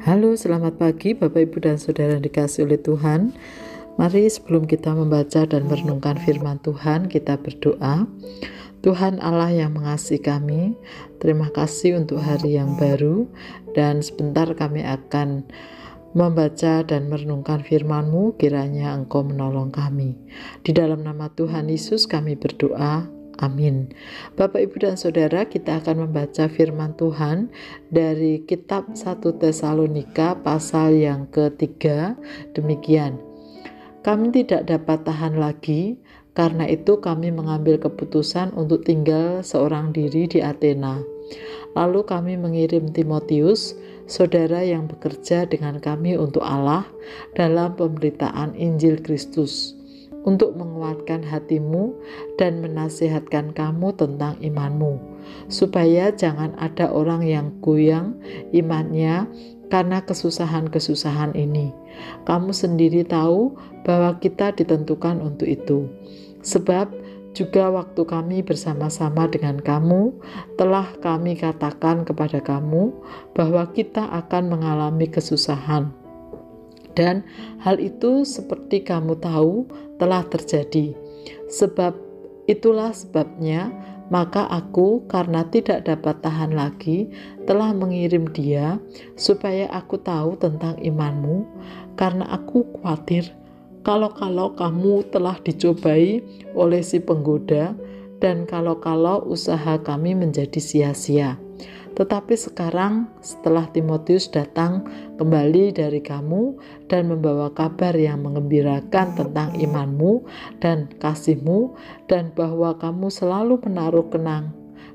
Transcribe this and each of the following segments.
Halo, selamat pagi Bapak Ibu dan Saudara yang dikasihi oleh Tuhan. Mari sebelum kita membaca dan merenungkan firman Tuhan, kita berdoa. Tuhan Allah yang mengasihi kami, terima kasih untuk hari yang baru, dan sebentar kami akan membaca dan merenungkan firman-Mu. Kiranya Engkau menolong kami. Di dalam nama Tuhan Yesus kami berdoa. Amin. Bapak, Ibu, dan Saudara, kita akan membaca firman Tuhan dari kitab 1 Tesalonika pasal yang ketiga. Demikian, kami tidak dapat tahan lagi, karena itu kami mengambil keputusan untuk tinggal seorang diri di Athena. Lalu kami mengirim Timotius, saudara yang bekerja dengan kami untuk Allah dalam pemberitaan Injil Kristus, untuk menguatkan hatimu dan menasihatkan kamu tentang imanmu, supaya jangan ada orang yang goyang imannya karena kesusahan-kesusahan ini. Kamu sendiri tahu bahwa kita ditentukan untuk itu. Sebab juga waktu kami bersama-sama dengan kamu, telah kami katakan kepada kamu bahwa kita akan mengalami kesusahan. Dan hal itu seperti kamu tahu telah terjadi. Sebab itulah sebabnya, maka aku karena tidak dapat tahan lagi telah mengirim dia supaya aku tahu tentang imanmu, karena aku khawatir kalau kamu telah dicobai oleh si penggoda, dan kalau usaha kami menjadi sia-sia. Tetapi sekarang setelah Timotius datang kembali dari kamu dan membawa kabar yang menggembirakan tentang imanmu dan kasihmu, dan bahwa kamu selalu menaruh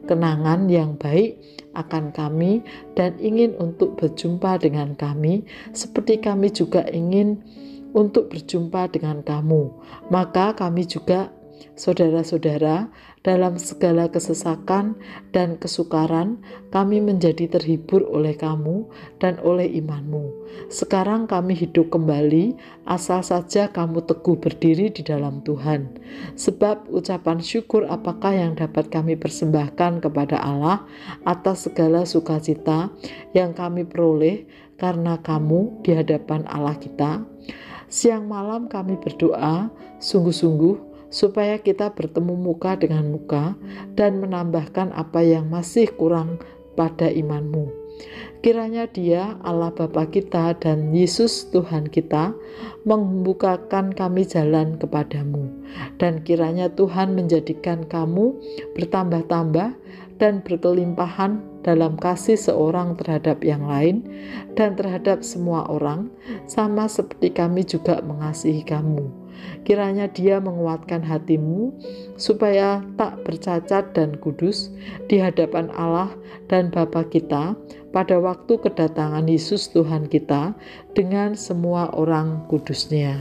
kenangan yang baik akan kami dan ingin untuk berjumpa dengan kami, seperti kami juga ingin untuk berjumpa dengan kamu. Maka kami juga, saudara-saudara, dalam segala kesesakan dan kesukaran, kami menjadi terhibur oleh kamu dan oleh imanmu. Sekarang kami hidup kembali, asal saja kamu teguh berdiri di dalam Tuhan. Sebab ucapan syukur apakah yang dapat kami persembahkan kepada Allah atas segala sukacita yang kami peroleh karena kamu di hadapan Allah kita? Siang malam kami berdoa sungguh-sungguh supaya kita bertemu muka dengan muka dan menambahkan apa yang masih kurang pada imanmu. Kiranya Dia, Allah Bapa kita, dan Yesus Tuhan kita membukakan kami jalan kepadamu, dan kiranya Tuhan menjadikan kamu bertambah-tambah dan berkelimpahan dalam kasih seorang terhadap yang lain dan terhadap semua orang, sama seperti kami juga mengasihi kamu. Kiranya Dia menguatkan hatimu supaya tak bercacat dan kudus di hadapan Allah dan Bapa kita pada waktu kedatangan Yesus Tuhan kita dengan semua orang kudusnya.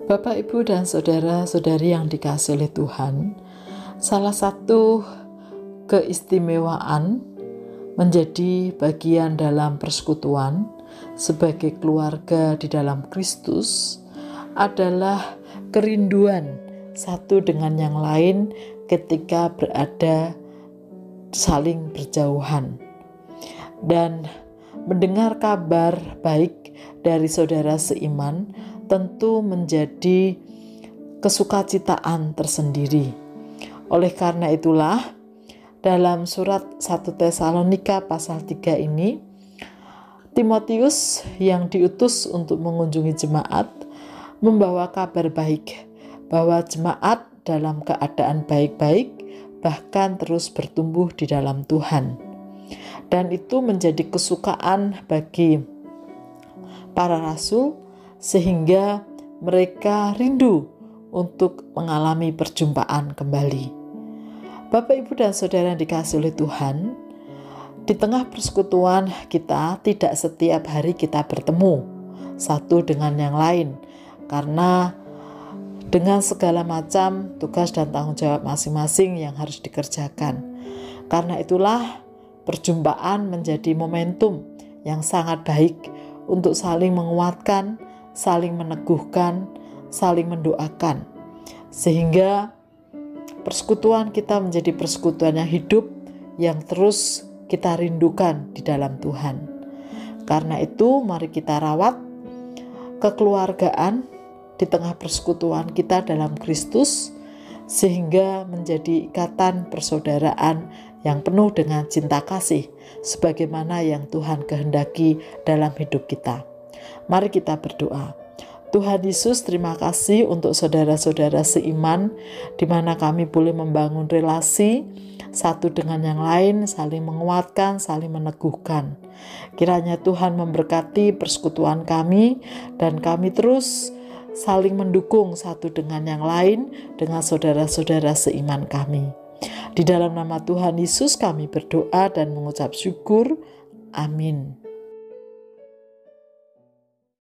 Bapak, Ibu, dan saudara-saudari yang dikasihi oleh Tuhan, salah satu keistimewaan menjadi bagian dalam persekutuan sebagai keluarga di dalam Kristus adalah kerinduan satu dengan yang lain ketika berada saling berjauhan, dan mendengar kabar baik dari saudara seiman tentu menjadi kesukacitaan tersendiri. Oleh karena itulah, dalam surat 1 Tesalonika pasal 3 ini, Timotius yang diutus untuk mengunjungi jemaat membawa kabar baik bahwa jemaat dalam keadaan baik-baik, bahkan terus bertumbuh di dalam Tuhan. Dan itu menjadi kesukaan bagi para rasul, sehingga mereka rindu untuk mengalami perjumpaan kembali. Bapak, Ibu, dan saudara yang dikasihi oleh Tuhan, di tengah persekutuan kita tidak setiap hari kita bertemu satu dengan yang lain, karena dengan segala macam tugas dan tanggung jawab masing-masing yang harus dikerjakan. Karena itulah perjumpaan menjadi momentum yang sangat baik untuk saling menguatkan, saling meneguhkan, saling mendoakan, sehingga persekutuan kita menjadi persekutuan yang hidup, yang terus kita rindukan di dalam Tuhan. Karena itu mari kita rawat kekeluargaan di tengah persekutuan kita dalam Kristus, sehingga menjadi ikatan persaudaraan yang penuh dengan cinta kasih, sebagaimana yang Tuhan kehendaki dalam hidup kita. Mari kita berdoa. Tuhan Yesus, terima kasih untuk saudara-saudara seiman, di mana kami boleh membangun relasi satu dengan yang lain, saling menguatkan, saling meneguhkan. Kiranya Tuhan memberkati persekutuan kami, dan kami terus saling mendukung satu dengan yang lain, dengan saudara-saudara seiman kami. Di dalam nama Tuhan Yesus kami berdoa dan mengucap syukur. Amin.